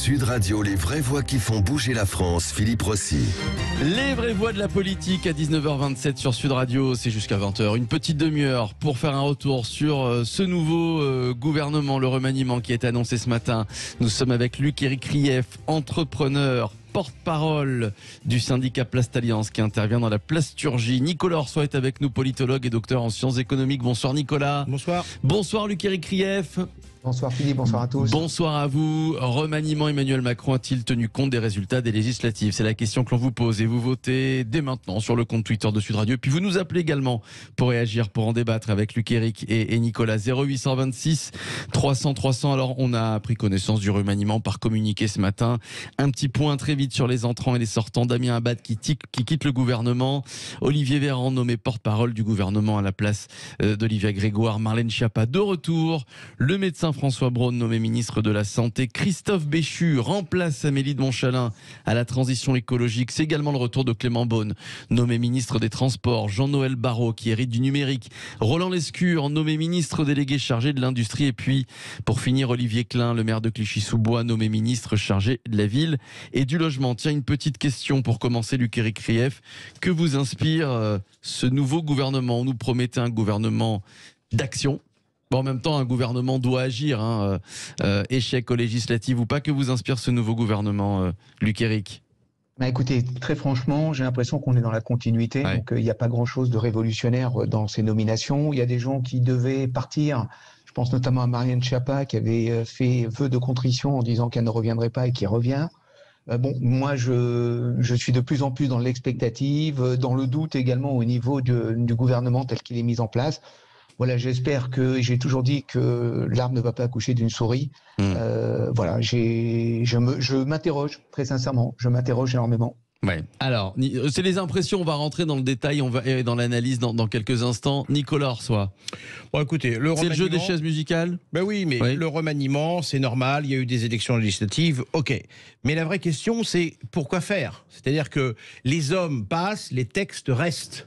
Sud Radio, les vraies voix qui font bouger la France, Philippe Rossi. Les vraies voix de la politique à 19h27 sur Sud Radio, c'est jusqu'à 20h. Une petite demi-heure pour faire un retour sur ce nouveau gouvernement, le remaniement qui a été annoncé ce matin. Nous sommes avec Luc-Éric Krief, entrepreneur, porte-parole du syndicat Place Alliance qui intervient dans la plasturgie. Nicolas Orsoy est avec nous, politologue et docteur en sciences économiques. Bonsoir Nicolas. Bonsoir. Bonsoir Luc-Éric Krief. Bonsoir Philippe, bonsoir à tous. Bonsoir à vous. Remaniement, Emmanuel Macron a-t-il tenu compte des résultats des législatives? C'est la question que l'on vous pose et vous votez dès maintenant sur le compte Twitter de Sud Radio. Et puis vous nous appelez également pour réagir, pour en débattre avec Luc-Éric et Nicolas. 0826 300 300. Alors on a pris connaissance du remaniement par communiqué ce matin. Un petit point très vite sur les entrants et les sortants. Damien Abad qui quitte le gouvernement. Olivier Véran nommé porte-parole du gouvernement à la place d'Olivia Grégoire. Marlène Schiappa de retour. Le médecin François Braun nommé ministre de la Santé. Christophe Béchu remplace Amélie de Montchalin à la transition écologique. C'est également le retour de Clément Beaune, nommé ministre des Transports. Jean-Noël Barrot qui hérite du numérique. Roland Lescure nommé ministre délégué chargé de l'industrie. Et puis, pour finir, Olivier Klein, le maire de Clichy-sous-Bois, nommé ministre chargé de la ville et du logement. Tiens, une petite question pour commencer, Luc-Éric Krief. Que vous inspire ce nouveau gouvernement? On nous promettait un gouvernement d'action. Bon, en même temps, un gouvernement doit agir, échec aux législatives ou pas. Que vous inspire ce nouveau gouvernement, Luc-Éric? Écoutez, très franchement, j'ai l'impression qu'on est dans la continuité. Ouais. Donc, il n'y a pas grand-chose de révolutionnaire dans ces nominations. Il y a des gens qui devaient partir. Je pense notamment à Marlène Schiappa qui avait fait vœu de contrition en disant qu'elle ne reviendrait pas et qui revient. Moi, je suis de plus en plus dans l'expectative, dans le doute également au niveau du gouvernement tel qu'il est mis en place. Voilà, j'espère que, j'ai toujours dit que l'arbre ne va pas accoucher d'une souris. Voilà, je m'interroge, très sincèrement, je m'interroge énormément. Ouais. Alors, c'est les impressions, on va rentrer dans le détail, on va dans l'analyse dans quelques instants. Nicolas Orsoy. Bon, écoutez, C'est le jeu des chaises musicales? Ben oui, mais Oui. le remaniement, c'est normal, il y a eu des élections législatives, ok. Mais la vraie question, c'est pourquoi faire? C'est-à-dire que les hommes passent, les textes restent.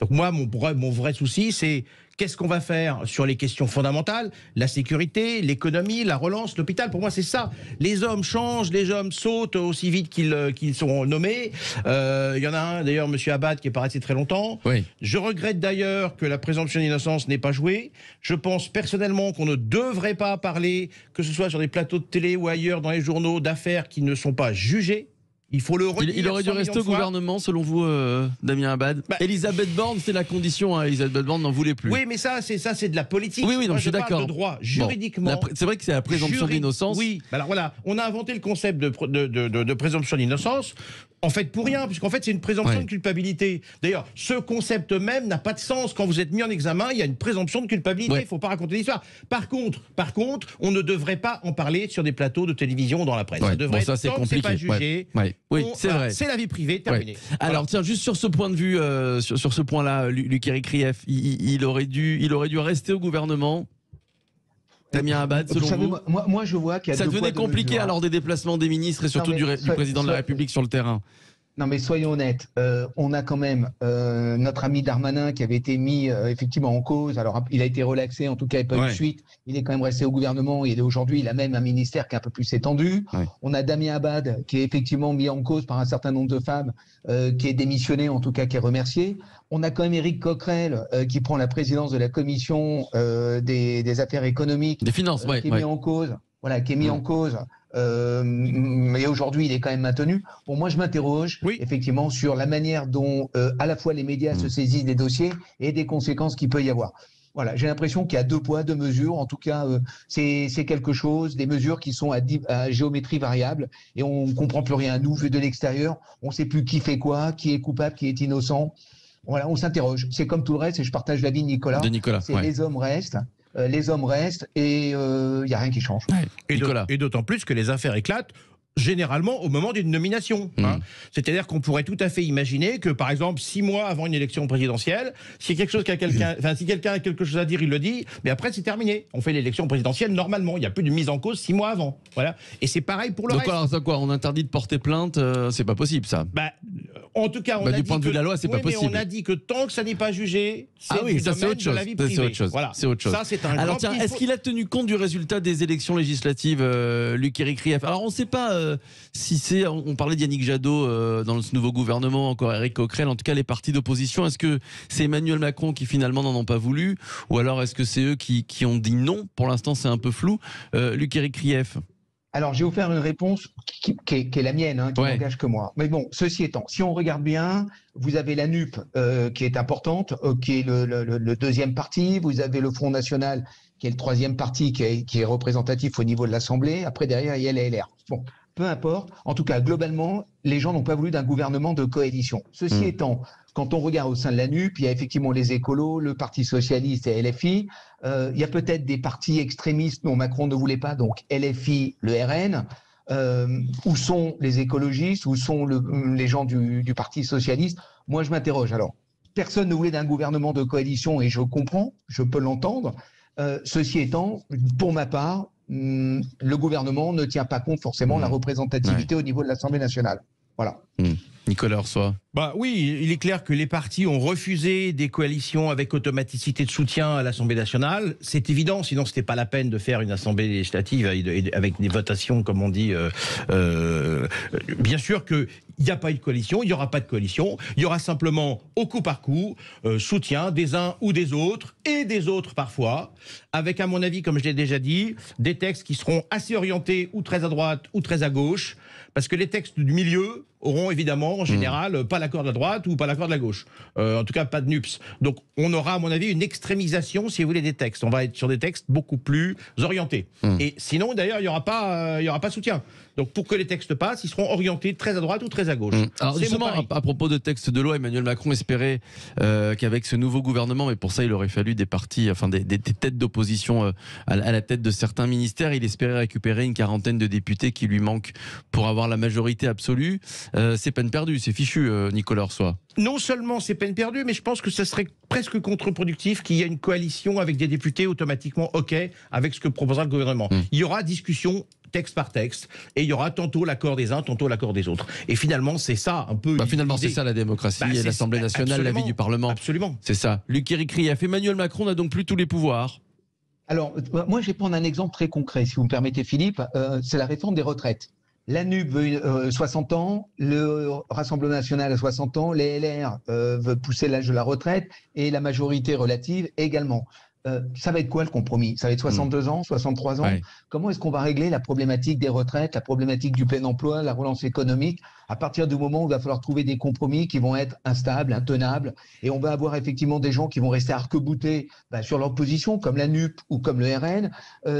Donc moi, mon vrai souci, c'est qu'est-ce qu'on va faire sur les questions fondamentales, la sécurité, l'économie, la relance, l'hôpital. Pour moi, c'est ça. Les hommes changent, les hommes sautent aussi vite qu'ils sont nommés. Il y en a un, d'ailleurs, M. Abad, qui est pas resté très longtemps. Oui. Je regrette d'ailleurs que la présomption d'innocence n'ait pas joué. Je pense personnellement qu'on ne devrait pas parler, que ce soit sur des plateaux de télé ou ailleurs dans les journaux, d'affaires qui ne sont pas jugées. Il faut le redire. Il aurait dû 100 rester millions au de fois. gouvernement, selon vous, Damien Abad? Elisabeth Borne, c'est la condition. Elisabeth Borne n'en voulait plus. Oui, mais ça, c'est de la politique. Oui, non, Moi, je suis parle d'accord. de droit, juridiquement. Bon, c'est vrai que c'est la présomption d'innocence. Oui, alors voilà, on a inventé le concept de présomption d'innocence. En fait, pour rien, puisqu'en fait, c'est une présomption de culpabilité. D'ailleurs, ce concept même n'a pas de sens. Quand vous êtes mis en examen, il y a une présomption de culpabilité. Il ne faut pas raconter l'histoire. Par contre, on ne devrait pas en parler sur des plateaux de télévision ou dans la presse. Ça devrait ça, être, c'est tant que compliqué. c'est pas jugé. Oui, c'est vrai. C'est la vie privée, terminé. Alors, tiens, juste sur ce point de vue, sur ce point-là, Luc-Éric Krief, il aurait dû rester au gouvernement. Damien Abad, selon vous? Moi, je vois qu'il y a Ça deux devenait poids, deux compliqué mesures. alors des déplacements des ministres et surtout du président de la République sur le terrain. Non, mais soyons honnêtes, on a quand même notre ami Darmanin qui avait été mis effectivement en cause. Alors, il a été relaxé, en tout cas, il n'y a pas eu de suite. Il est quand même resté au gouvernement et aujourd'hui, il a même un ministère qui est un peu plus étendu. Ouais. On a Damien Abad qui est effectivement mis en cause par un certain nombre de femmes, qui est démissionné, en tout cas, qui est remercié. On a quand même Éric Coquerel qui prend la présidence de la commission des affaires économiques. Des finances, qui est mis en cause. Voilà, qui est mis en cause. Mais aujourd'hui, il est quand même maintenu. Bon, moi, je m'interroge effectivement sur la manière dont à la fois les médias se saisissent des dossiers et des conséquences qu'il peut y avoir. Voilà, j'ai l'impression qu'il y a deux poids, deux mesures. En tout cas, c'est quelque chose, des mesures qui sont à géométrie variable et on ne comprend plus rien. Nous, vu de l'extérieur, on ne sait plus qui fait quoi, qui est coupable, qui est innocent. Voilà, on s'interroge. C'est comme tout le reste et je partage l'avis de Nicolas. Les hommes restent. Les hommes restent et il n'y a rien qui change. Et d'autant plus que les affaires éclatent généralement au moment d'une nomination. C'est-à-dire qu'on pourrait tout à fait imaginer que, par exemple, 6 mois avant une élection présidentielle, si quelqu'un a quelque chose à dire, il le dit, mais après c'est terminé. On fait l'élection présidentielle normalement. Il n'y a plus de mise en cause 6 mois avant. Voilà. Et c'est pareil pour le reste. Donc alors, ça quoi? On interdit de porter plainte? C'est pas possible, ça. En tout cas, on a du dit point de vue de la loi, c'est pas possible. On a dit que tant que ça n'est pas jugé, c'est oui, du ça, domaine autre chose. de la vie privée. C'est autre chose. Voilà. C'est autre chose. Ça, c'est un Alors grand tiens, est-ce qu'il a tenu compte du résultat des élections législatives, Luc-Éric Rief? Alors on ne sait pas si c'est, on parlait d'Yannick Jadot dans ce nouveau gouvernement, encore Éric Coquerel, en tout cas les partis d'opposition. Est-ce que c'est Emmanuel Macron qui finalement n'en ont pas voulu, ou alors est-ce que c'est eux qui ont dit non? Pour l'instant, c'est un peu flou. Luc-Éric Rief. Alors, je vais vous faire une réponse qui est la mienne, qui n'engage que moi. Mais bon, ceci étant, si on regarde bien, vous avez la NUP qui est importante, qui est le deuxième parti. Vous avez le Front National qui est le troisième parti qui est représentatif au niveau de l'Assemblée. Après, derrière, il y a les LR. Bon, peu importe. En tout cas, globalement, les gens n'ont pas voulu d'un gouvernement de coalition. Ceci étant, quand on regarde au sein de la NUP, il y a effectivement les écolos, le Parti socialiste et LFI. Il y a peut-être des partis extrémistes dont Macron ne voulait pas, donc LFI, le RN. Où sont les écologistes? Où sont les gens du Parti socialiste? Moi, je m'interroge. Alors, personne ne voulait d'un gouvernement de coalition et je comprends, je peux l'entendre. Ceci étant, pour ma part, le gouvernement ne tient pas compte forcément de la représentativité au niveau de l'Assemblée nationale. Voilà. Nicolas Orsoy. Bah oui, il est clair que les partis ont refusé des coalitions avec automaticité de soutien à l'Assemblée nationale. C'est évident, sinon c'était pas la peine de faire une Assemblée législative avec des votations, comme on dit. Bien sûr qu'il n'y a pas eu de coalition, il n'y aura pas de coalition. Il y aura simplement, au coup par coup, soutien des uns ou des autres, et des autres parfois, avec, à mon avis, comme je l'ai déjà dit, des textes qui seront assez orientés ou très à droite ou très à gauche, parce que les textes du milieu auront évidemment, en général, pas l'accord de la droite ou pas l'accord de la gauche. En tout cas, pas de NUPS. Donc, on aura, à mon avis, une extrémisation, si vous voulez, des textes. On va être sur des textes beaucoup plus orientés. Et sinon, d'ailleurs, il n'y aura pas soutien. Donc, pour que les textes passent, ils seront orientés très à droite ou très à gauche. Alors, justement, à propos de textes de loi, Emmanuel Macron espérait qu'avec ce nouveau gouvernement, mais pour ça, il aurait fallu des partis, enfin des têtes d'opposition à la tête de certains ministères, il espérait récupérer une quarantaine de députés qui lui manquent pour avoir la majorité absolue. C'est peine perdue, c'est fichu, Nicolas Orsoy. Non seulement c'est peine perdue, mais je pense que ce serait presque contre-productif qu'il y ait une coalition avec des députés automatiquement OK avec ce que proposera le gouvernement. Il y aura discussion texte par texte, et il y aura tantôt l'accord des uns, tantôt l'accord des autres. Et finalement, c'est ça un peu... finalement, c'est ça la démocratie et l'Assemblée nationale, l'avis du Parlement. Absolument. C'est ça. Luc-Éric Rief, Emmanuel Macron n'a donc plus tous les pouvoirs. Alors, moi, je vais prendre un exemple très concret, si vous me permettez, Philippe. C'est la réforme des retraites. La NUP veut 60 ans, le Rassemblement national a 60 ans, les LR veulent pousser l'âge de la retraite et la majorité relative également. Ça va être quoi le compromis? Ça va être 62 ans, 63 ans? Ouais. Comment est-ce qu'on va régler la problématique des retraites, la problématique du plein emploi, la relance économique, à partir du moment où il va falloir trouver des compromis qui vont être instables, intenables, et on va avoir effectivement des gens qui vont rester arc-boutés sur leur position, comme la NUP ou comme le RN,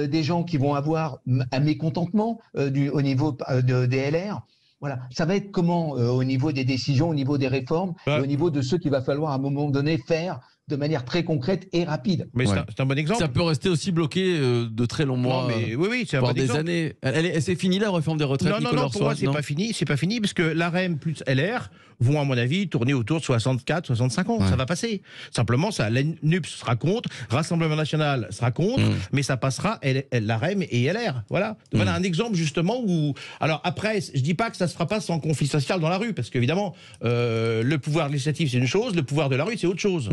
des gens qui vont avoir un mécontentement au niveau des LR. Voilà, ça va être comment au niveau des décisions, au niveau des réformes, et au niveau de ce qu'il va falloir à un moment donné faire de manière très concrète et rapide. Mais c'est un bon exemple. Ça peut rester aussi bloqué de très longs mois, oui, c'est un bon des exemple. années. C'est fini la réforme des retraites, Nicolas Non, pour moi, c'est pas fini, parce que l'AREM plus LR vont, à mon avis, tourner autour de 64, 65 ans. Ça va passer. Simplement, ça, la NUPS sera contre, Rassemblement National sera contre, mais ça passera l'AREM et LR. Voilà. Voilà un exemple, justement, où... Alors, après, je dis pas que ça se fera pas sans conflit social dans la rue, parce qu'évidemment, le pouvoir législatif, c'est une chose, le pouvoir de la rue, c'est autre chose.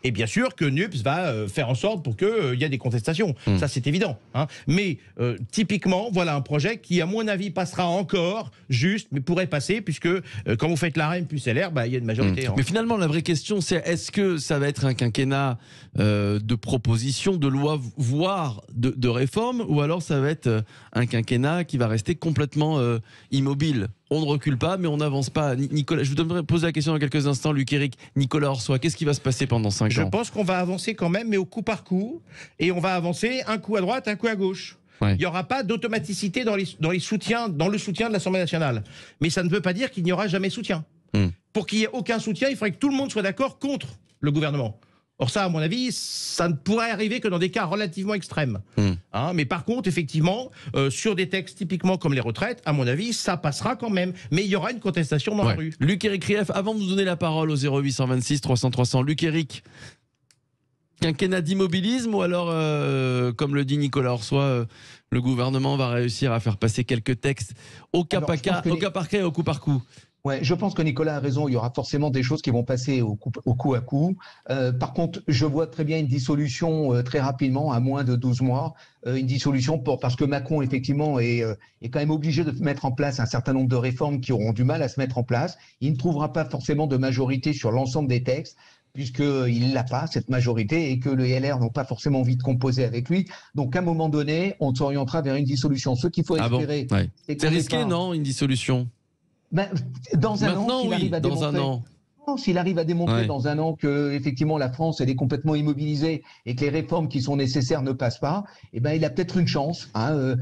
Et bien sûr que NUPS va faire en sorte pour qu'il y ait des contestations. Ça, c'est évident. Mais typiquement, voilà un projet qui, à mon avis, passera encore juste, mais pourrait passer, puisque quand vous faites l'AREM plus LR, il y a une majorité. Mais finalement, la vraie question, c'est est-ce que ça va être un quinquennat de propositions, de lois, voire de réformes, ou alors ça va être un quinquennat qui va rester complètement immobile? On ne recule pas, mais on n'avance pas. Nicolas, je vous poser la question dans quelques instants, Luc-Éric. Nicolas Orsoy, qu'est-ce qui va se passer pendant 5 ans? Je pense qu'on va avancer quand même, mais au coup par coup. Et on va avancer un coup à droite, un coup à gauche. Il n'y aura pas d'automaticité dans le soutien de l'Assemblée nationale. Mais ça ne veut pas dire qu'il n'y aura jamais soutien. Pour qu'il n'y ait aucun soutien, il faudrait que tout le monde soit d'accord contre le gouvernement. Or ça, à mon avis, ça ne pourrait arriver que dans des cas relativement extrêmes. Mais par contre, effectivement, sur des textes typiquement comme les retraites, à mon avis, ça passera quand même. Mais il y aura une contestation dans la rue. Luc-Éric Rief, avant de vous donner la parole au 0826 300 300, Luc-Éric, quinquennat d'immobilisme ou alors, comme le dit Nicolas Orsoy, le gouvernement va réussir à faire passer quelques textes au cas par cas et au coup par coup? Ouais, je pense que Nicolas a raison. Il y aura forcément des choses qui vont passer au coup à coup. Par contre, je vois très bien une dissolution très rapidement, à moins de 12 mois. Une dissolution parce que Macron, effectivement, est quand même obligé de mettre en place un certain nombre de réformes qui auront du mal à se mettre en place. Il ne trouvera pas forcément de majorité sur l'ensemble des textes, puisqu'il n'a pas cette majorité et que le LR n'ont pas forcément envie de composer avec lui. Donc, à un moment donné, on s'orientera vers une dissolution. Ce qu'il faut espérer, bon, ouais. C'est risqué, non, une dissolution? Ben, dans un an, s'il arrive à dans démontrer, un an. s'il arrive à démontrer Ouais. dans un an que effectivement la France elle est complètement immobilisée et que les réformes qui sont nécessaires ne passent pas, eh ben il a peut-être une chance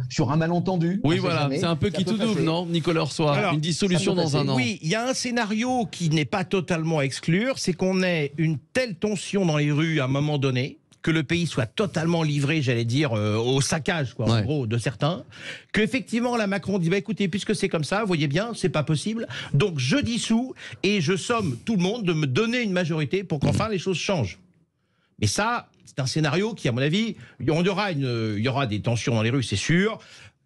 sur un malentendu. Oui, voilà, c'est un peu qui tout double, non, Nicolas Orsoy? Alors, une dissolution dans un an. Oui, il y a un scénario qui n'est pas totalement à exclure, c'est qu'on ait une telle tension dans les rues à un moment donné, que le pays soit totalement livré, j'allais dire, au saccage, quoi, en gros, de certains, qu'effectivement, la Macron dit, bah, écoutez, puisque c'est comme ça, vous voyez bien, c'est pas possible, donc je dissous et je somme tout le monde de me donner une majorité pour qu'enfin les choses changent. Mais ça, c'est un scénario qui, à mon avis, il y aura des tensions dans les rues, c'est sûr.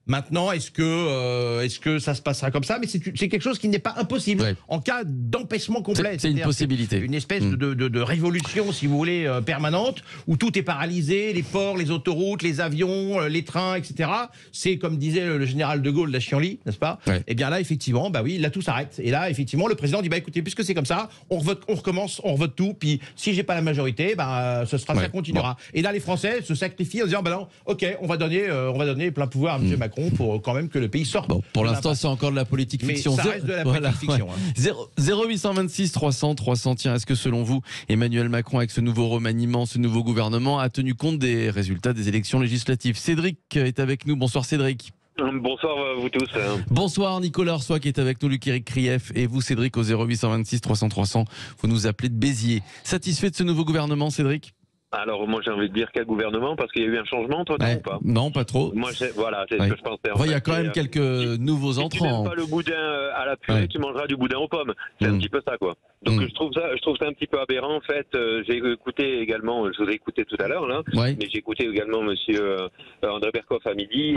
Maintenant, est-ce que ça se passera comme ça? Mais c'est quelque chose qui n'est pas impossible en cas d'empêchement complet. C'est une possibilité. Une espèce de révolution, si vous voulez, permanente, où tout est paralysé, les ports, les autoroutes, les avions, les trains, etc. C'est comme disait le général de Gaulle, la Chienlit, n'est-ce pas? Et bien là, effectivement, bah oui, là tout s'arrête. Et là, effectivement, le président dit, bah écoutez, puisque c'est comme ça, on recommence, on revote tout. Puis si j'ai pas la majorité, bah ça continuera. Bon. Et là, les Français se sacrifient en disant, bah non, ok, on va donner plein pouvoir à M. Macron pour quand même que le pays sorte. Bon, pour l'instant, c'est encore de la politique fiction. Mais ça reste de la politique fiction. Hein. 0826 300 300. Tiens, est-ce que selon vous, Emmanuel Macron, avec ce nouveau remaniement, ce nouveau gouvernement, a tenu compte des résultats des élections législatives? Cédric est avec nous. Bonsoir Cédric. Bonsoir vous tous. Bonsoir Nicolas Orsoy qui est avec nous, Luc-Éric Krief et vous Cédric au 0826 300 300. Vous nous appelez de Béziers. Satisfait de ce nouveau gouvernement, Cédric? Alors moi j'ai envie de dire quel gouvernement, parce qu'il y a eu un changement entre temps ou pas? Non, pas trop. Moi voilà, c'est ce que je pensais. Il y a quand même quelques nouveaux entrants. Si tu n'aimes pas le boudin à la purée, tu mangeras du boudin aux pommes. C'est un petit peu ça, quoi. Donc je trouve ça un petit peu aberrant en fait. J'ai écouté également, je vous ai écouté tout à l'heure là, mais j'ai écouté également Monsieur André Berkoff à midi.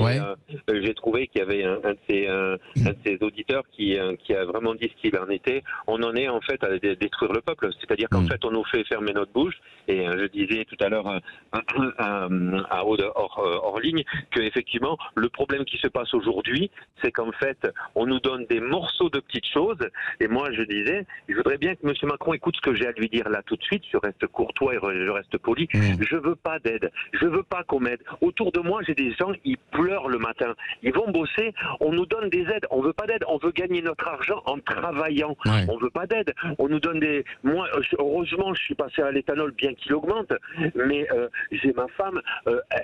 J'ai trouvé qu'il y avait un de ses auditeurs qui a vraiment dit ce qu'il en était. On en est en fait à détruire le peuple, c'est-à-dire qu'en fait on nous fait fermer notre bouche. Et je disais tout à l'heure à Aude hors ligne que effectivement le problème qui se passe aujourd'hui, c'est qu'en fait on nous donne des morceaux de petites choses. Et moi je disais, je voudrais bien que M. Macron écoute ce que j'ai à lui dire là tout de suite. Je reste courtois et je reste poli. Je veux pas d'aide, je veux pas qu'on m'aide. Autour de moi j'ai des gens, ils pleurent le matin, ils vont bosser, on nous donne des aides, on veut pas d'aide, on veut gagner notre argent en travaillant. On veut pas d'aide, on nous donne des... Moi heureusement je suis passé à l'éthanol bien qu'il augmente, mais j'ai ma femme,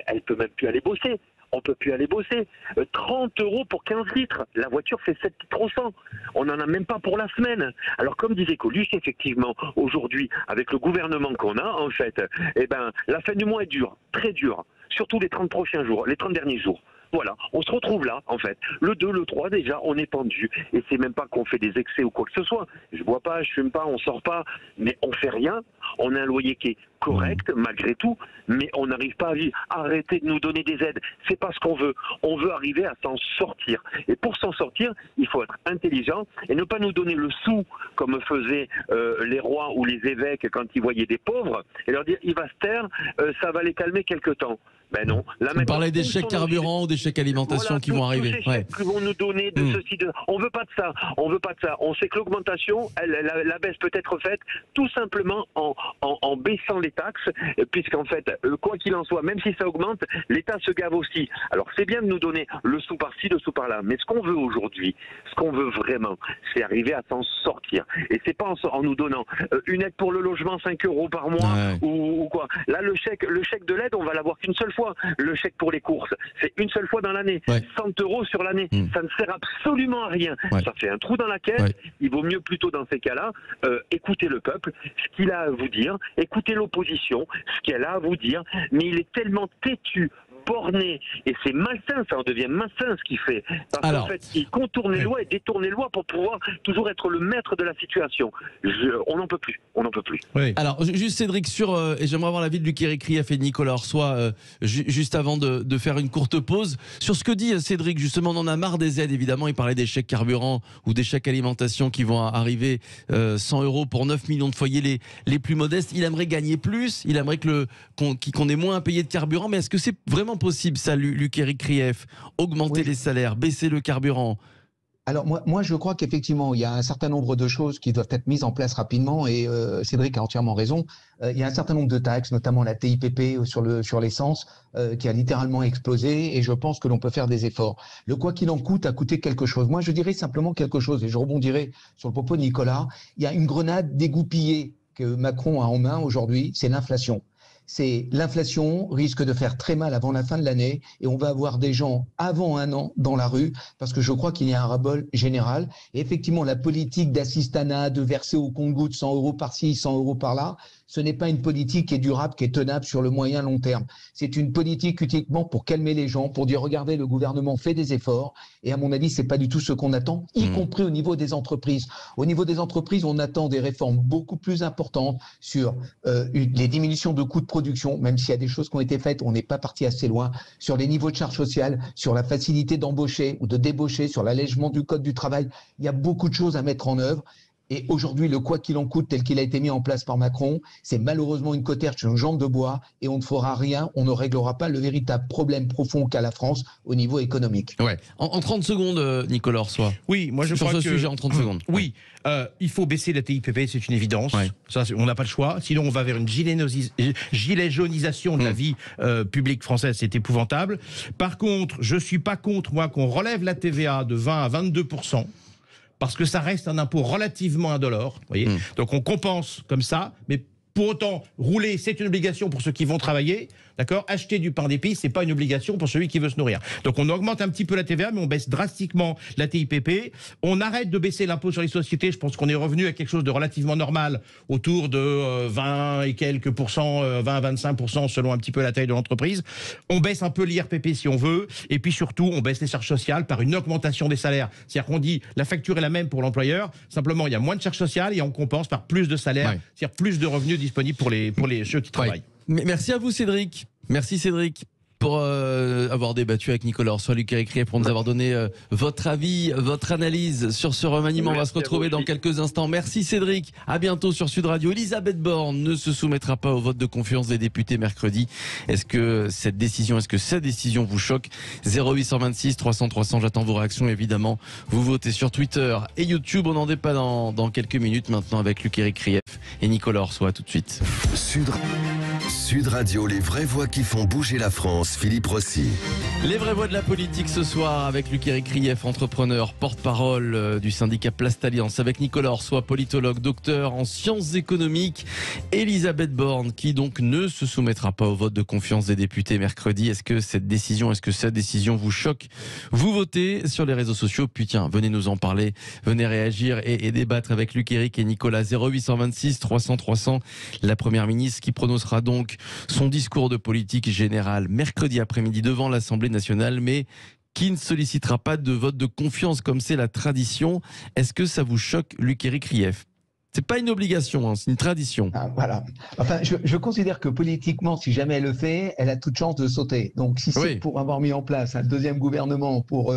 elle peut même plus aller bosser. On peut plus aller bosser. 30 € pour 15 litres. La voiture fait 7 litres au 100. On n'en a même pas pour la semaine. Alors comme disait Coluche, effectivement, aujourd'hui, avec le gouvernement qu'on a, en fait, eh ben, la fin du mois est dure, très dure. Surtout les 30 prochains jours, les 30 derniers jours. Voilà, on se retrouve là, en fait. Le 2, le 3, déjà, on est pendu. Et c'est même pas qu'on fait des excès ou quoi que ce soit. Je bois pas, je fume pas, on sort pas, mais on fait rien. On a un loyer qui est correct, malgré tout, mais on n'arrive pas à vivre. Arrêtez de nous donner des aides. C'est pas ce qu'on veut. On veut arriver à s'en sortir. Et pour s'en sortir, il faut être intelligent et ne pas nous donner le sou, comme faisaient les rois ou les évêques quand ils voyaient des pauvres, et leur dire, il va se taire, ça va les calmer quelque temps. Ben non. Là, vous parlez des chèques carburant ou des chèques alimentation qui vont arriver. Tous ces chèques qui vont nous donner de ceci, de... On veut pas de ça. On veut pas de ça. On sait que l'augmentation, la baisse peut être faite tout simplement en baissant les taxes, puisqu'en fait, quoi qu'il en soit, même si ça augmente, l'État se gave aussi. Alors c'est bien de nous donner le sou par-ci, le sou par-là, mais ce qu'on veut aujourd'hui, ce qu'on veut vraiment, c'est arriver à s'en sortir. Et c'est pas en nous donnant une aide pour le logement, 5 € par mois ou quoi. Là, le chèque de l'aide, on va l'avoir qu'une seule fois. Le chèque pour les courses, c'est une seule fois dans l'année. 100 € sur l'année. Ça ne sert absolument à rien. Ça fait un trou dans la caisse. Il vaut mieux plutôt dans ces cas-là écouter le peuple, ce qu'il a à vous dire, écouter l'opposition, ce qu'elle a à vous dire, mais il est tellement têtu, borné. Et c'est malsain, ça en devient malsain ce qu'il fait. Parce qu'en fait, il contourne les lois et détourne les lois pour pouvoir toujours être le maître de la situation. On n'en peut plus. On n'en peut plus. Oui. Alors, juste Cédric, et j'aimerais avoir l'avis de Luc Krief et Nicolas Orsoy, juste avant de faire une courte pause. Sur ce que dit Cédric, justement, on en a marre des aides, évidemment. Il parlait des chèques carburant ou des chèques alimentation qui vont arriver 100 € pour 9 millions de foyers les plus modestes. Il aimerait gagner plus, il aimerait qu'on ait moins à payer de carburant. Mais est-ce que c'est vraiment possible, ça, Luc Krief? Augmenter les salaires, baisser le carburant? Alors moi je crois qu'effectivement il y a un certain nombre de choses qui doivent être mises en place rapidement et Cédric a entièrement raison. Il y a un certain nombre de taxes, notamment la TIPP sur l'essence qui a littéralement explosé et je pense que l'on peut faire des efforts. Le quoi qu'il en coûte a coûté quelque chose. Moi je dirais simplement quelque chose et je rebondirai sur le propos de Nicolas. Il y a une grenade dégoupillée que Macron a en main aujourd'hui, c'est l'inflation. L'inflation risque de faire très mal avant la fin de l'année et on va avoir des gens avant un an dans la rue parce que je crois qu'il y a un ras-bol général. Et effectivement, la politique d'assistanat, de verser au compte-gouttes 100 € par-ci, 100 € par-là, ce n'est pas une politique qui est durable, qui est tenable sur le moyen long terme. C'est une politique uniquement pour calmer les gens, pour dire regardez, le gouvernement fait des efforts. Et à mon avis, c'est pas du tout ce qu'on attend, y compris au niveau des entreprises. Au niveau des entreprises, on attend des réformes beaucoup plus importantes sur les diminutions de coûts de production, même s'il y a des choses qui ont été faites, on n'est pas parti assez loin, sur les niveaux de charges sociales, sur la facilité d'embaucher ou de débaucher, sur l'allègement du code du travail. Il y a beaucoup de choses à mettre en œuvre. Et aujourd'hui, le quoi qu'il en coûte tel qu'il a été mis en place par Macron, c'est malheureusement une cotère sur une jambe de bois et on ne fera rien, on ne réglera pas le véritable problème profond qu'a la France au niveau économique. Ouais. En 30 secondes, Nicolas Orsoy. Oui, moi je crois sur ce sujet en 30 secondes. Oui, il faut baisser la TIPP, c'est une évidence. Ouais. Ça, on n'a pas le choix. Sinon, on va vers une gilet jaunisation de la vie publique française. C'est épouvantable. Par contre, je suis pas contre, moi, qu'on relève la TVA de 20 à 22%. Parce que ça reste un impôt relativement indolore, vous voyez. Donc on compense comme ça, mais pour autant, rouler, c'est une obligation pour ceux qui vont travailler, d'accord. Acheter du pain d'épices, c'est pas une obligation pour celui qui veut se nourrir. Donc on augmente un petit peu la TVA, mais on baisse drastiquement la TIPP. On arrête de baisser l'impôt sur les sociétés. Je pense qu'on est revenu à quelque chose de relativement normal, autour de 20 et quelques pourcents, 20 à 25% selon un petit peu la taille de l'entreprise. On baisse un peu l'IRPP si on veut, et puis surtout, on baisse les charges sociales par une augmentation des salaires. C'est-à-dire qu'on dit la facture est la même pour l'employeur, simplement il y a moins de charges sociales et on compense par plus de salaires, c'est-à-dire plus de revenus disponibles pour ceux qui travaillent. Merci à vous Cédric. Merci Cédric pour avoir débattu avec Nicolas Orsoy, Luc Krief, pour nous avoir donné votre avis, votre analyse sur ce remaniement. On va se retrouver dans quelques instants. Merci Cédric. À bientôt sur Sud Radio. Elisabeth Borne ne se soumettra pas au vote de confiance des députés mercredi. Est-ce que cette décision vous choque? 0826 300 300. J'attends vos réactions évidemment. Vous votez sur Twitter et YouTube. On n'en est pas dans quelques minutes maintenant avec Luc Krief et Nicolas Orsoy. Tout de suite. Sud Radio, les vraies voix qui font bouger la France, Philippe Rossi. Les vraies voix de la politique ce soir avec Luc Krief, entrepreneur, porte-parole du syndicat Place Alliance, avec Nicolas Orsoy, politologue, docteur en sciences économiques, Elisabeth Borne qui donc ne se soumettra pas au vote de confiance des députés mercredi. Est-ce que cette décision vous choque? Vous votez sur les réseaux sociaux, puis tiens, venez nous en parler, venez réagir et débattre avec Luc et Nicolas. 0826 300 300, la première ministre qui prononcera donc son discours de politique générale mercredi après-midi devant l'Assemblée nationale, mais qui ne sollicitera pas de vote de confiance comme c'est la tradition. Est-ce que ça vous choque, Luc Krief? C'est pas une obligation, c'est une tradition. Voilà. Enfin, je considère que politiquement, si jamais elle le fait, elle a toute chance de sauter. Donc, si c'est pour avoir mis en place un deuxième gouvernement pour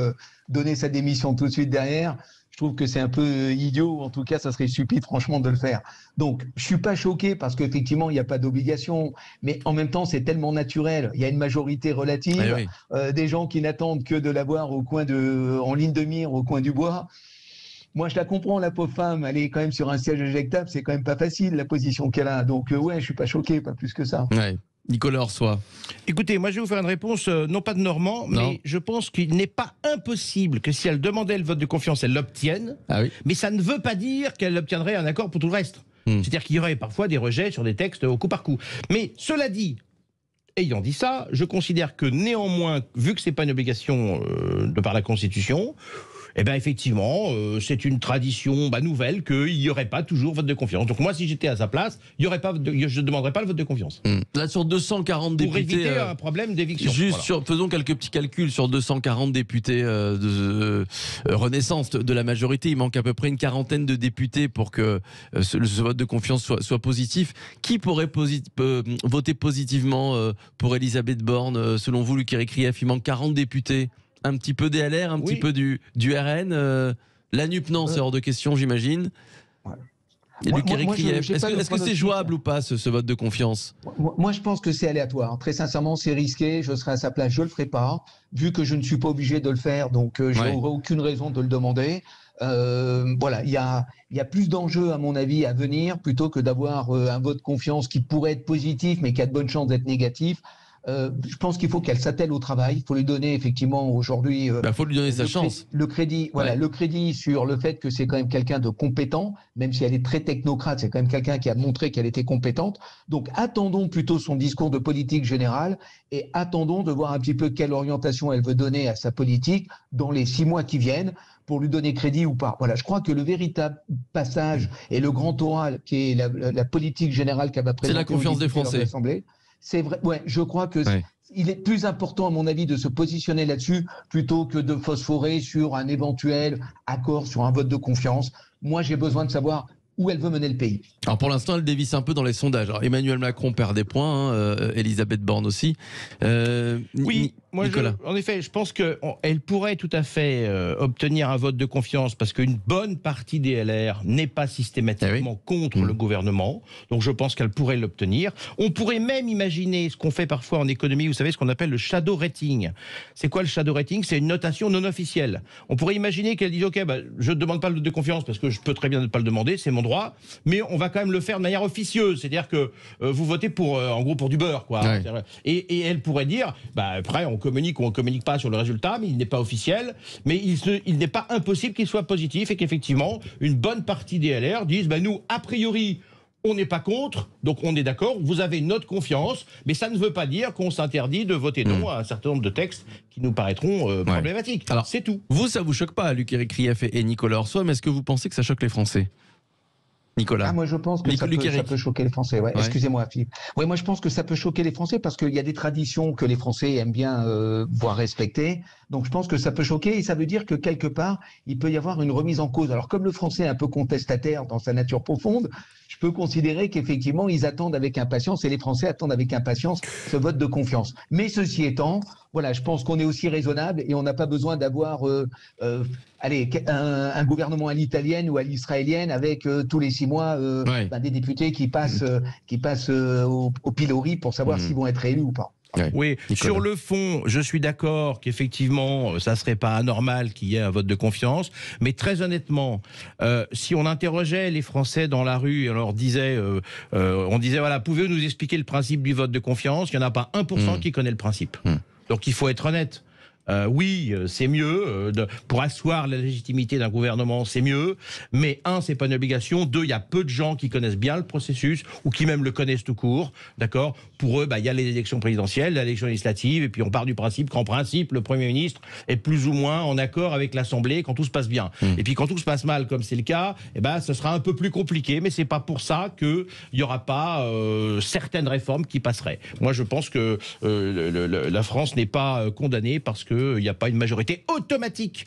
donner sa démission tout de suite derrière, je trouve que c'est un peu idiot, en tout cas, ça serait stupide, franchement, de le faire. Donc, je suis pas choqué parce qu'effectivement, il n'y a pas d'obligation, mais en même temps, c'est tellement naturel. Il y a une majorité relative, des gens qui n'attendent que de la voir en ligne de mire, au coin du bois. Moi, je la comprends, la pauvre femme, elle est quand même sur un siège éjectable, c'est quand même pas facile, la position qu'elle a. Donc, je suis pas choqué, pas plus que ça. Ouais. Nicolas Orsoy. Écoutez, moi je vais vous faire une réponse, non pas de Normand, mais je pense qu'il n'est pas impossible que si elle demandait le vote de confiance, elle l'obtienne. Mais ça ne veut pas dire qu'elle obtiendrait un accord pour tout le reste. C'est-à-dire qu'il y aurait parfois des rejets sur des textes au coup par coup. Mais cela dit, ayant dit ça, je considère que néanmoins, vu que c'est pas une obligation de par la Constitution, Eh bien, effectivement, c'est une tradition nouvelle qu'il n'y aurait pas toujours vote de confiance. Donc moi, si j'étais à sa place, je ne demanderais pas le vote de confiance. Là, sur 240 députés... Pour éviter un problème d'éviction. Juste, faisons quelques petits calculs. Sur 240 députés de Renaissance de la majorité, il manque à peu près une quarantaine de députés pour que ce vote de confiance soit positif. Qui pourrait voter positivement pour Elisabeth Borne, selon vous, Luc Krief? Il manque 40 députés. Un petit peu des LR, un petit peu du RN. La NUP, non, c'est hors de question, j'imagine. Et est-ce que c'est jouable ou pas, ce vote de confiance? Moi, je pense que c'est aléatoire. Très sincèrement, c'est risqué. Je serai à sa place, je ne le ferai pas. Vu que je ne suis pas obligé de le faire, donc je n'aurai aucune raison de le demander. Voilà, il y a plus d'enjeux, à mon avis, à venir, plutôt que d'avoir un vote de confiance qui pourrait être positif, mais qui a de bonnes chances d'être négatif. Je pense qu'il faut qu'elle s'attelle au travail. Il faut lui donner effectivement aujourd'hui. Faut lui donner sa chance. Le crédit, voilà, le crédit sur le fait que c'est quand même quelqu'un de compétent, même si elle est très technocrate, c'est quand même quelqu'un qui a montré qu'elle était compétente. Donc attendons plutôt son discours de politique générale et attendons de voir un petit peu quelle orientation elle veut donner à sa politique dans les 6 mois qui viennent, pour lui donner crédit ou pas. Voilà, je crois que le véritable passage et le grand oral, qui est la politique générale qu'elle va présenter, c'est la confiance des Français. C'est vrai. Ouais, je crois que il est plus important, à mon avis, de se positionner là-dessus plutôt que de phosphorer sur un éventuel accord sur un vote de confiance. Moi, j'ai besoin de savoir où elle veut mener le pays. Alors pour l'instant, elle dévisse un peu dans les sondages. Alors Emmanuel Macron perd des points, Elisabeth Borne aussi. Oui, moi, en effet, je pense qu'elle pourrait tout à fait obtenir un vote de confiance parce qu'une bonne partie des LR n'est pas systématiquement contre le gouvernement. Donc je pense qu'elle pourrait l'obtenir. On pourrait même imaginer ce qu'on fait parfois en économie, vous savez, ce qu'on appelle le shadow rating. C'est quoi le shadow rating? C'est une notation non officielle. On pourrait imaginer qu'elle dise, OK, je ne demande pas le vote de confiance parce que je peux très bien ne pas le demander, c'est mon droit, mais on va quand même le faire de manière officieuse. C'est-à-dire que vous votez pour, en gros, pour du beurre, quoi. Ouais. Et elle pourrait dire, après, on communique ou on communique pas sur le résultat, mais il n'est pas officiel, mais il n'est pas impossible qu'il soit positif et qu'effectivement, une bonne partie des LR disent, nous, a priori, on n'est pas contre, donc on est d'accord, vous avez notre confiance, mais ça ne veut pas dire qu'on s'interdit de voter non à un certain nombre de textes qui nous paraîtront problématiques. Alors, c'est tout. Vous, ça vous choque pas, Luc Krief et Nicolas Orsoy, mais est-ce que vous pensez que ça choque les Français? Nicolas. Moi, je pense que ça peut choquer les Français. Ouais. Excusez-moi, Philippe. Oui, moi, je pense que ça peut choquer les Français parce qu'il y a des traditions que les Français aiment bien voir respecter. Donc, je pense que ça peut choquer et ça veut dire que quelque part, il peut y avoir une remise en cause. Alors, comme le Français est un peu contestataire dans sa nature profonde, je peux considérer qu'effectivement, ils attendent avec impatience et les Français attendent avec impatience ce vote de confiance. Mais ceci étant, voilà, je pense qu'on est aussi raisonnable et on n'a pas besoin d'avoir un gouvernement à l'italienne ou à l'israélienne avec tous les 6 mois des députés qui passent au pilori pour savoir s'ils vont être élus ou pas. Oui, sur le fond, je suis d'accord qu'effectivement, ça ne serait pas anormal qu'il y ait un vote de confiance, mais très honnêtement, si on interrogeait les Français dans la rue et on leur disait, voilà, pouvez-vous nous expliquer le principe du vote de confiance? Il n'y en a pas 1% qui connaît le principe. Donc il faut être honnête. Oui, c'est mieux, pour asseoir la légitimité d'un gouvernement, c'est mieux, mais 1, c'est pas une obligation, 2, il y a peu de gens qui connaissent bien le processus, ou qui même le connaissent tout court, d'accord? Pour eux, il y a les élections présidentielles, l'élection législative, et puis on part du principe qu'en principe, le Premier ministre est plus ou moins en accord avec l'Assemblée quand tout se passe bien. Et puis quand tout se passe mal, comme c'est le cas, ce sera un peu plus compliqué, mais c'est pas pour ça qu'il n'y aura pas certaines réformes qui passeraient. Moi, je pense que la France n'est pas condamnée parce que il n'y a pas une majorité automatique.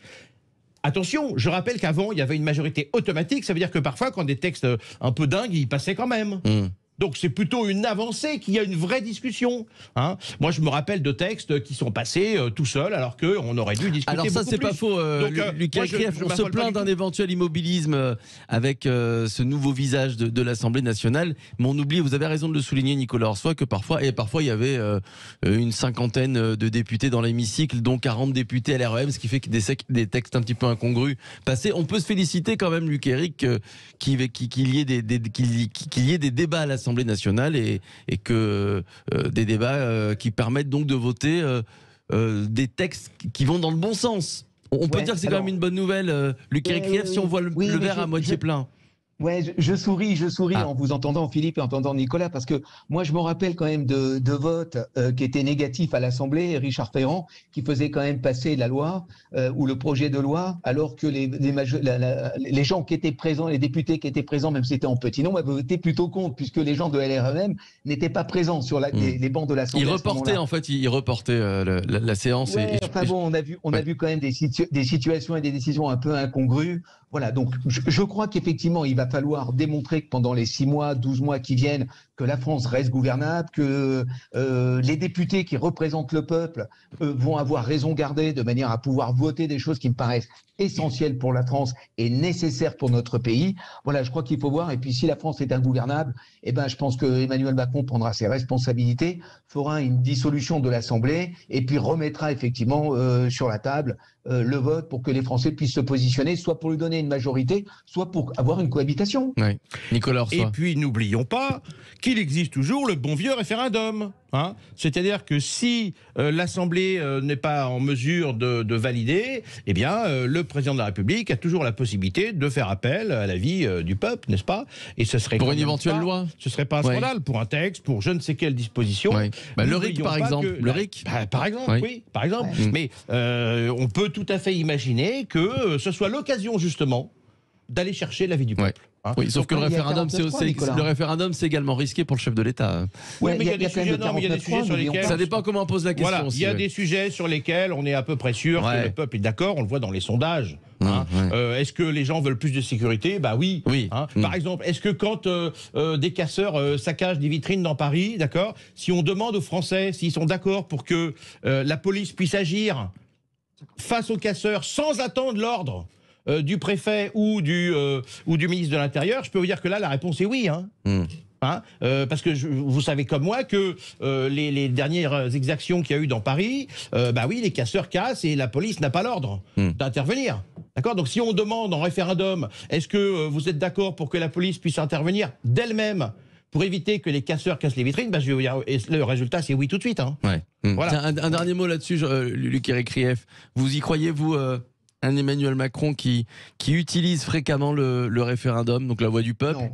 Attention, je rappelle qu'avant, il y avait une majorité automatique, ça veut dire que parfois, quand des textes un peu dingues, ils passaient quand même. Donc c'est plutôt une avancée qu'il y a une vraie discussion. Moi, je me rappelle de textes qui sont passés tout seuls, alors qu'on aurait dû discuter. Alors ça, c'est pas faux. Luc Krief, on se plaint d'un éventuel immobilisme avec ce nouveau visage de l'Assemblée nationale. Mais on oublie, vous avez raison de le souligner, Nicolas Orsoy, que parfois il y avait une cinquantaine de députés dans l'hémicycle, dont 40 députés à l'REM, ce qui fait que des textes un petit peu incongrus passaient. On peut se féliciter quand même, Luc Éric, qu'il y ait des débats à l'Assemblée nationale et que des débats qui permettent donc de voter des textes qui vont dans le bon sens. On peut dire que c'est quand même une bonne nouvelle, Luc Krief, si on voit le verre à moitié plein. Ouais, je souris en vous entendant, Philippe, et en entendant Nicolas, parce que moi, je me rappelle quand même de votes qui étaient négatifs à l'Assemblée, Richard Ferrand, qui faisait quand même passer la loi ou le projet de loi, alors que les gens qui étaient présents, les députés qui étaient présents, même si c'était en petit nombre, avaient voté plutôt contre, puisque les gens de LREM n'étaient pas présents sur les bancs de l'Assemblée. Ils reportaient la séance. Ouais, enfin bon, on a vu quand même des situations et des décisions un peu incongrues. Voilà, donc je crois qu'effectivement, il va falloir démontrer que pendant les 6 mois, 12 mois qui viennent, que la France reste gouvernable, que les députés qui représentent le peuple vont avoir raison gardée de manière à pouvoir voter des choses qui me paraissent essentielles pour la France et nécessaires pour notre pays. Voilà, je crois qu'il faut voir. Et puis, si la France est ingouvernable, eh ben, je pense que Emmanuel Macron prendra ses responsabilités, fera une dissolution de l'Assemblée et puis remettra effectivement sur la table le vote pour que les Français puissent se positionner, soit pour lui donner une majorité, soit pour avoir une cohabitation. Oui. Nicolas Orsoy. Et puis, n'oublions pas qu'il existe toujours le bon vieux référendum. Hein, c'est-à-dire que si l'Assemblée n'est pas en mesure de valider, eh bien, le président de la République a toujours la possibilité de faire appel à l'avis du peuple, n'est-ce pas? Et ce serait pour une éventuelle loi. Ce serait pas un scandale pour un texte, pour je ne sais quelle disposition. Bah, le RIC, par exemple. Le RIC. Par exemple, oui, par exemple. Mais on peut tout à fait imaginer que ce soit l'occasion justement d'aller chercher l'avis du peuple. Hein. Oui, sauf que le référendum, c'est également risqué pour le chef de l'État. Oui, mais il y a des sujets sur lesquels... Ça dépend comment on pose la question. Voilà, il y a des sujets sur lesquels on est à peu près sûr que le peuple est d'accord, on le voit dans les sondages. Est-ce que les gens veulent plus de sécurité? Bah oui. Hein. Par exemple, est-ce que quand des casseurs saccagent des vitrines dans Paris, d'accord, si on demande aux Français s'ils sont d'accord pour que la police puisse agir face aux casseurs sans attendre l'ordre du préfet ou du ministre de l'Intérieur, je peux vous dire que là, la réponse est oui. Hein. Parce que vous savez comme moi que les dernières exactions qu'il y a eu dans Paris, bah oui, les casseurs cassent et la police n'a pas l'ordre d'intervenir. D'accord. Donc si on demande en référendum, est-ce que vous êtes d'accord pour que la police puisse intervenir d'elle-même pour éviter que les casseurs cassent les vitrines, bah, je vais vous dire, et le résultat c'est oui tout de suite. Hein. Voilà. Un dernier mot là-dessus, Luc-Éric Krief. Vous y croyez, vous un Emmanuel Macron qui utilise fréquemment le référendum, donc la voix du peuple?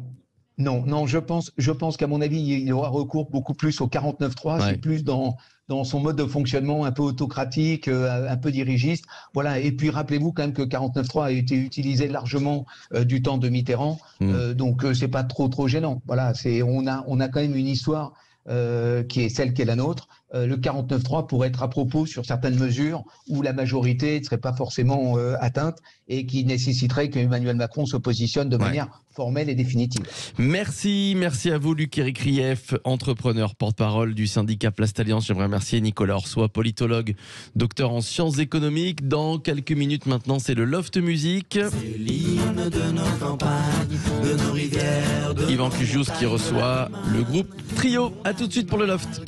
Non, je pense qu'à mon avis, il aura recours beaucoup plus au 49.3, c'est plus dans son mode de fonctionnement un peu autocratique, un peu dirigiste. Voilà. Et puis rappelez-vous quand même que 49.3 a été utilisé largement du temps de Mitterrand, donc c'est pas trop gênant. Voilà, on a quand même une histoire qui est celle qui est la nôtre. Le 49.3 pourrait être à propos sur certaines mesures où la majorité ne serait pas forcément atteinte et qui nécessiterait qu'Emmanuel Macron se positionne de manière formelle et définitive. Merci à vous Luc-Éric Krief, entrepreneur, porte-parole du syndicat Place Alliance. J'aimerais remercier Nicolas Orsoy, politologue, docteur en sciences économiques. Dans quelques minutes maintenant, c'est le Loft Music. C'est l'hymne de nos campagnes, de nos rivières. Yvan Cugius qui reçoit le groupe Trio. À tout de suite pour le Loft.